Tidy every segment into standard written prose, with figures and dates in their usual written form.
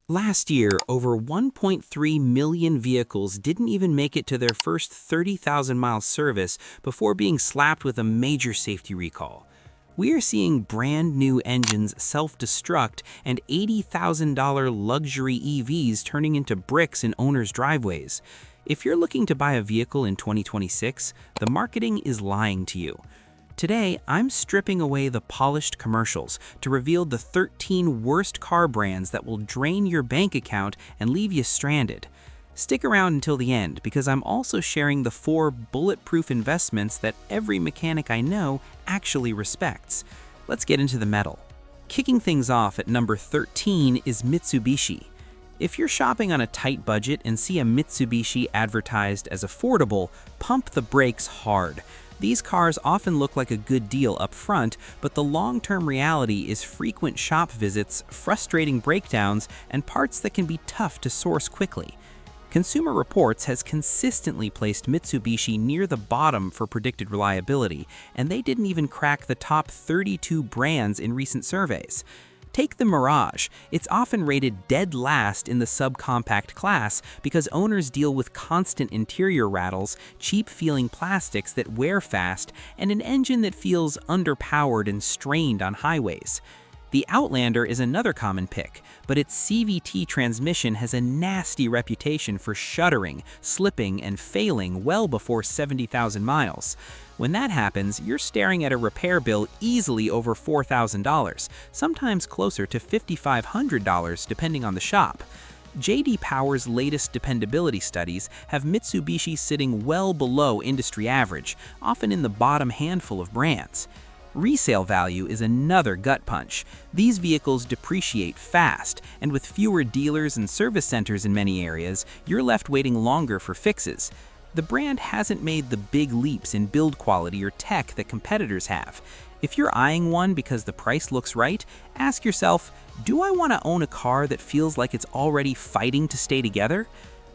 Last year, over 1.3 million vehicles didn't even make it to their first 30,000-mile service before being slapped with a major safety recall. We are seeing brand new engines self-destruct and $80,000 luxury EVs turning into bricks in owners' driveways. If you're looking to buy a vehicle in 2026, the marketing is lying to you. Today, I'm stripping away the polished commercials to reveal the 13 worst car brands that will drain your bank account and leave you stranded. Stick around until the end because I'm also sharing the 4 bulletproof investments that every mechanic I know actually respects. Let's get into the metal. Kicking things off at number 13 is Mitsubishi. If you're shopping on a tight budget and see a Mitsubishi advertised as affordable, pump the brakes hard. These cars often look like a good deal up front, but the long-term reality is frequent shop visits, frustrating breakdowns, and parts that can be tough to source quickly. Consumer Reports has consistently placed Mitsubishi near the bottom for predicted reliability, and they didn't even crack the top 32 brands in recent surveys. Take the Mirage. It's often rated dead last in the subcompact class because owners deal with constant interior rattles, cheap-feeling plastics that wear fast, and an engine that feels underpowered and strained on highways. The Outlander is another common pick, but its CVT transmission has a nasty reputation for shuddering, slipping, and failing well before 70,000 miles. When that happens, you're staring at a repair bill easily over $4,000, sometimes closer to $5,500 depending on the shop. J.D. Power's latest dependability studies have Mitsubishi sitting well below industry average, often in the bottom handful of brands. Resale value is another gut punch. These vehicles depreciate fast, and with fewer dealers and service centers in many areas, you're left waiting longer for fixes. The brand hasn't made the big leaps in build quality or tech that competitors have. If you're eyeing one because the price looks right, ask yourself, do I want to own a car that feels like it's already fighting to stay together?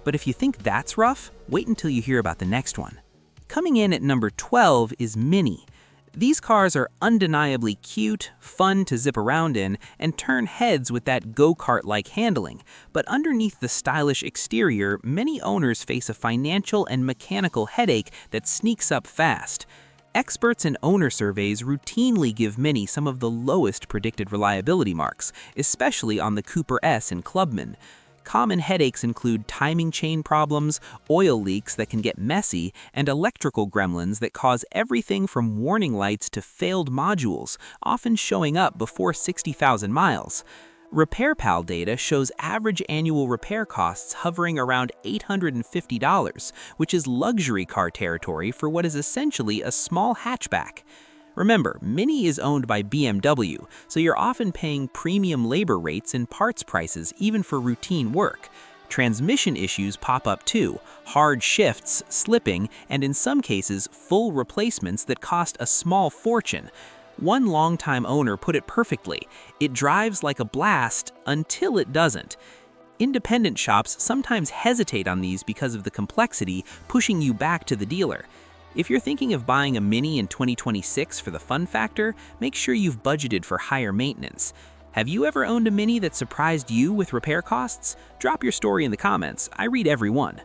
But if you think that's rough, wait until you hear about the next one. Coming in at number 12 is Mini. These cars are undeniably cute, fun to zip around in, and turn heads with that go-kart-like handling. But underneath the stylish exterior, many owners face a financial and mechanical headache that sneaks up fast. Experts and owner surveys routinely give Mini some of the lowest predicted reliability marks, especially on the Cooper S and Clubman. Common headaches include timing chain problems, oil leaks that can get messy, and electrical gremlins that cause everything from warning lights to failed modules, often showing up before 60,000 miles. RepairPal data shows average annual repair costs hovering around $850, which is luxury car territory for what is essentially a small hatchback. Remember, Mini is owned by BMW, so you're often paying premium labor rates and parts prices even for routine work. Transmission issues pop up too, hard shifts, slipping, and in some cases, full replacements that cost a small fortune. One longtime owner put it perfectly: it drives like a blast until it doesn't. Independent shops sometimes hesitate on these because of the complexity, pushing you back to the dealer. If you're thinking of buying a Mini in 2026 for the fun factor, make sure you've budgeted for higher maintenance. Have you ever owned a Mini that surprised you with repair costs? Drop your story in the comments. I read every one.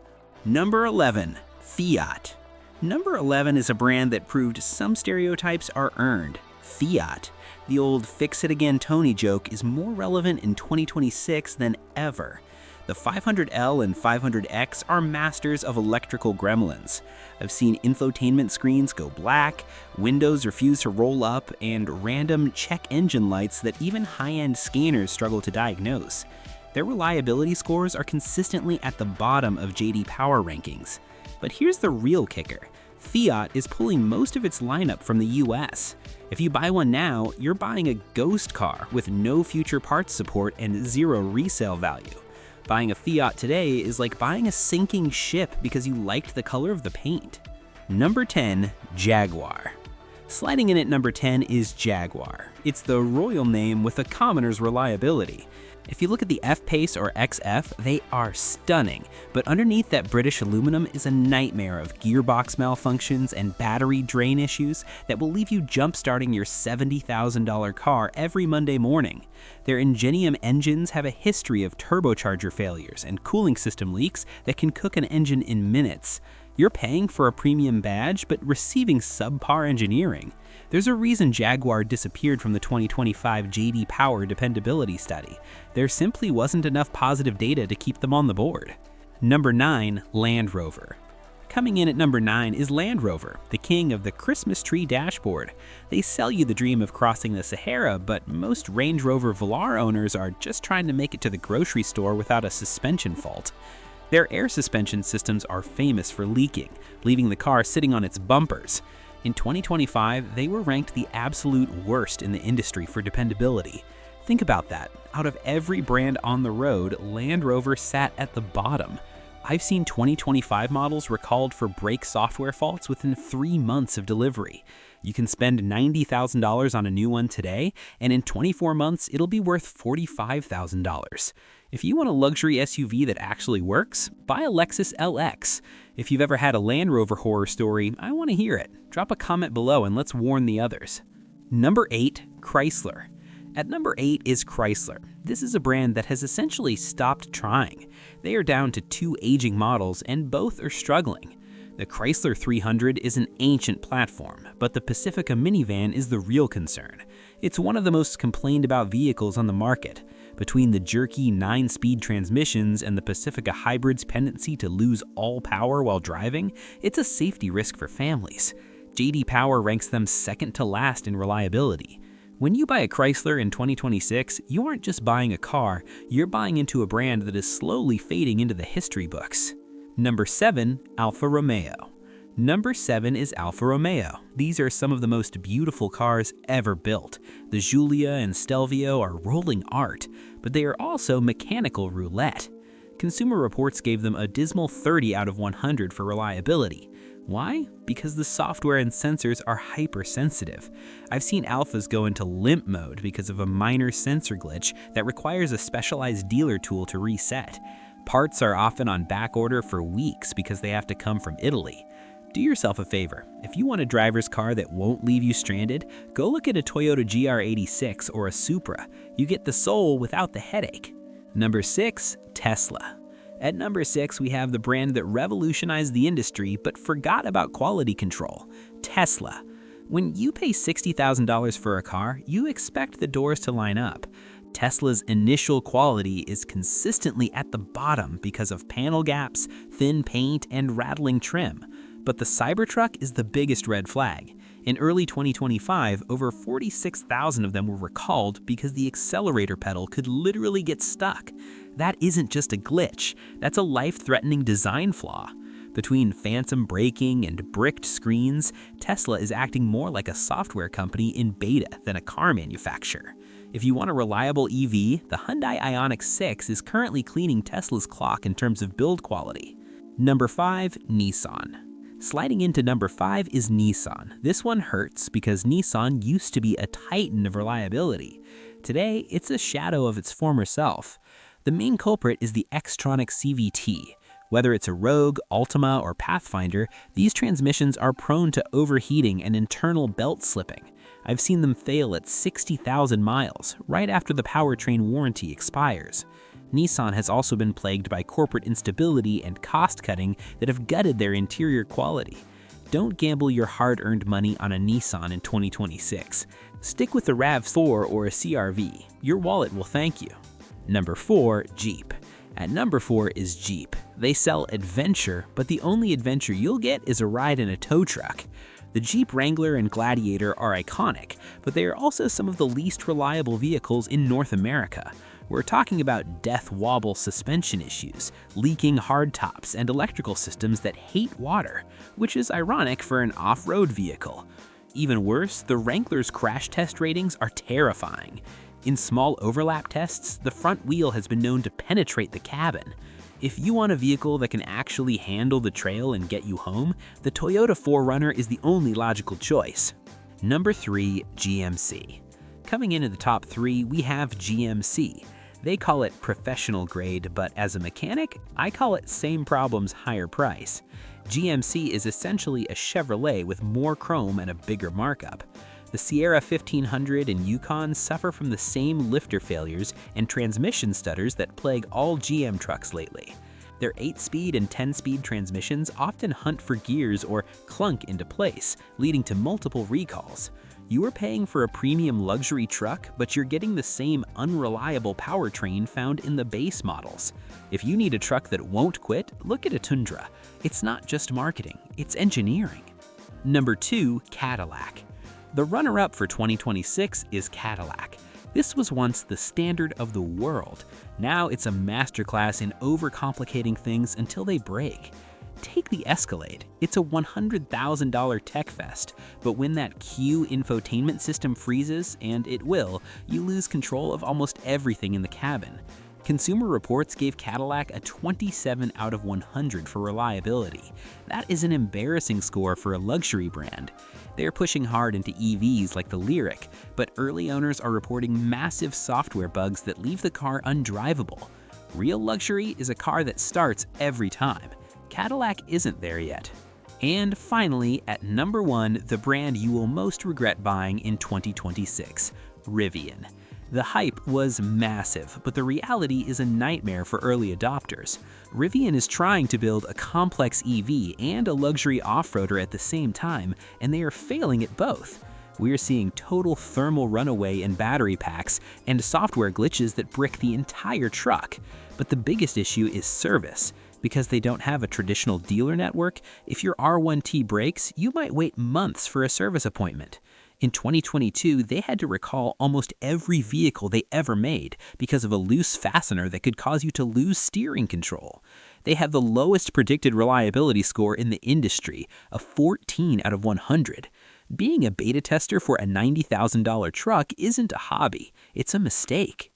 Number 11. Fiat. Number 11 is a brand that proved some stereotypes are earned. Fiat. The old fix-it-again Tony joke is more relevant in 2026 than ever. The 500L and 500X are masters of electrical gremlins. I've seen infotainment screens go black, windows refuse to roll up, and random check engine lights that even high-end scanners struggle to diagnose. Their reliability scores are consistently at the bottom of J.D. Power rankings. But here's the real kicker. Fiat is pulling most of its lineup from the US. If you buy one now, you're buying a ghost car with no future parts support and zero resale value. Buying a Fiat today is like buying a sinking ship because you liked the color of the paint. Number 10, Jaguar. Sliding in at number 10 is Jaguar. It's the royal name with a commoner's reliability. If you look at the F-Pace or XF, they are stunning, but underneath that British aluminum is a nightmare of gearbox malfunctions and battery drain issues that will leave you jump-starting your $70,000 car every Monday morning. Their Ingenium engines have a history of turbocharger failures and cooling system leaks that can cook an engine in minutes. You're paying for a premium badge, but receiving subpar engineering. There's a reason Jaguar disappeared from the 2025 J.D. Power dependability study. There simply wasn't enough positive data to keep them on the board. Number 9, Land Rover. Coming in at number 9 is Land Rover, the king of the Christmas tree dashboard. They sell you the dream of crossing the Sahara, but most Range Rover Velar owners are just trying to make it to the grocery store without a suspension fault. Their air suspension systems are famous for leaking, leaving the car sitting on its bumpers. In 2025, they were ranked the absolute worst in the industry for dependability. Think about that. Out of every brand on the road, Land Rover sat at the bottom. I've seen 2025 models recalled for brake software faults within 3 months of delivery. You can spend $90,000 on a new one today, and in 24 months, it'll be worth $45,000. If you want a luxury SUV that actually works, buy a Lexus LX. If you've ever had a Land Rover horror story, I want to hear it. Drop a comment below and let's warn the others. Number 8, Chrysler. At number 8 is Chrysler. This is a brand that has essentially stopped trying. They are down to 2 aging models and both are struggling. The Chrysler 300 is an ancient platform, but the Pacifica minivan is the real concern. It's one of the most complained about vehicles on the market. Between the jerky 9-speed transmissions and the Pacifica Hybrid's tendency to lose all power while driving, it's a safety risk for families. J.D. Power ranks them second to last in reliability. When you buy a Chrysler in 2026, you aren't just buying a car, you're buying into a brand that is slowly fading into the history books. Number 7, Alfa Romeo. Number 7 is Alfa Romeo. These are some of the most beautiful cars ever built. The Giulia and Stelvio are rolling art, but they are also mechanical roulette. Consumer Reports gave them a dismal 30 out of 100 for reliability. Why? Because the software and sensors are hypersensitive. I've seen Alfas go into limp mode because of a minor sensor glitch that requires a specialized dealer tool to reset. Parts are often on back order for weeks because they have to come from Italy. Do yourself a favor. If you want a driver's car that won't leave you stranded, go look at a Toyota GR86 or a Supra. You get the soul without the headache. Number 6, Tesla. At number 6, we have the brand that revolutionized the industry but forgot about quality control, Tesla. When you pay $60,000 for a car, you expect the doors to line up. Tesla's initial quality is consistently at the bottom because of panel gaps, thin paint, and rattling trim. But the Cybertruck is the biggest red flag. In early 2025, over 46,000 of them were recalled because the accelerator pedal could literally get stuck. That isn't just a glitch, that's a life-threatening design flaw. Between phantom braking and bricked screens, Tesla is acting more like a software company in beta than a car manufacturer. If you want a reliable EV, the Hyundai Ioniq 6 is currently cleaning Tesla's clock in terms of build quality. Number 5, Nissan. Sliding into number 5 is Nissan. This one hurts because Nissan used to be a titan of reliability. Today, it's a shadow of its former self. The main culprit is the Xtronic CVT. Whether it's a Rogue, Altima, or Pathfinder, these transmissions are prone to overheating and internal belt slipping. I've seen them fail at 60,000 miles, right after the powertrain warranty expires. Nissan has also been plagued by corporate instability and cost-cutting that have gutted their interior quality. Don't gamble your hard-earned money on a Nissan in 2026. Stick with the RAV4 or a CR-V. Your wallet will thank you. Number 4, Jeep. At number 4 is Jeep. They sell adventure, but the only adventure you'll get is a ride in a tow truck. The Jeep Wrangler and Gladiator are iconic, but they are also some of the least reliable vehicles in North America. We're talking about death wobble suspension issues, leaking hardtops, and electrical systems that hate water, which is ironic for an off-road vehicle. Even worse, the Wrangler's crash test ratings are terrifying. In small overlap tests, the front wheel has been known to penetrate the cabin. If you want a vehicle that can actually handle the trail and get you home, the Toyota 4Runner is the only logical choice. Number 3, GMC. Coming in at the top 3, we have GMC. They call it professional grade, but as a mechanic, I call it same problems, higher price. GMC is essentially a Chevrolet with more chrome and a bigger markup. The Sierra 1500 and Yukon suffer from the same lifter failures and transmission stutters that plague all GM trucks lately. Their 8-speed and 10-speed transmissions often hunt for gears or clunk into place, leading to multiple recalls. You are paying for a premium luxury truck, but you're getting the same unreliable powertrain found in the base models. If you need a truck that won't quit, look at a Tundra. It's not just marketing, it's engineering. Number 2, Cadillac. The runner-up for 2026 is Cadillac. This was once the standard of the world. Now it's a masterclass in overcomplicating things until they break. Take the Escalade. It's a $100,000 tech fest, but when that Q infotainment system freezes, and it will, you lose control of almost everything in the cabin. Consumer Reports gave Cadillac a 27 out of 100 for reliability. That is an embarrassing score for a luxury brand. They're pushing hard into EVs like the Lyriq, but early owners are reporting massive software bugs that leave the car undrivable. Real luxury is a car that starts every time. Cadillac isn't there yet. And finally, at number 1, the brand you will most regret buying in 2026, Rivian. The hype was massive, but the reality is a nightmare for early adopters. Rivian is trying to build a complex EV and a luxury off-roader at the same time, and they are failing at both. We're seeing total thermal runaway in battery packs and software glitches that brick the entire truck. But the biggest issue is service. Because they don't have a traditional dealer network, if your R1T breaks, you might wait months for a service appointment. In 2022, they had to recall almost every vehicle they ever made because of a loose fastener that could cause you to lose steering control. They have the lowest predicted reliability score in the industry, a 14 out of 100. Being a beta tester for a $90,000 truck isn't a hobby, it's a mistake.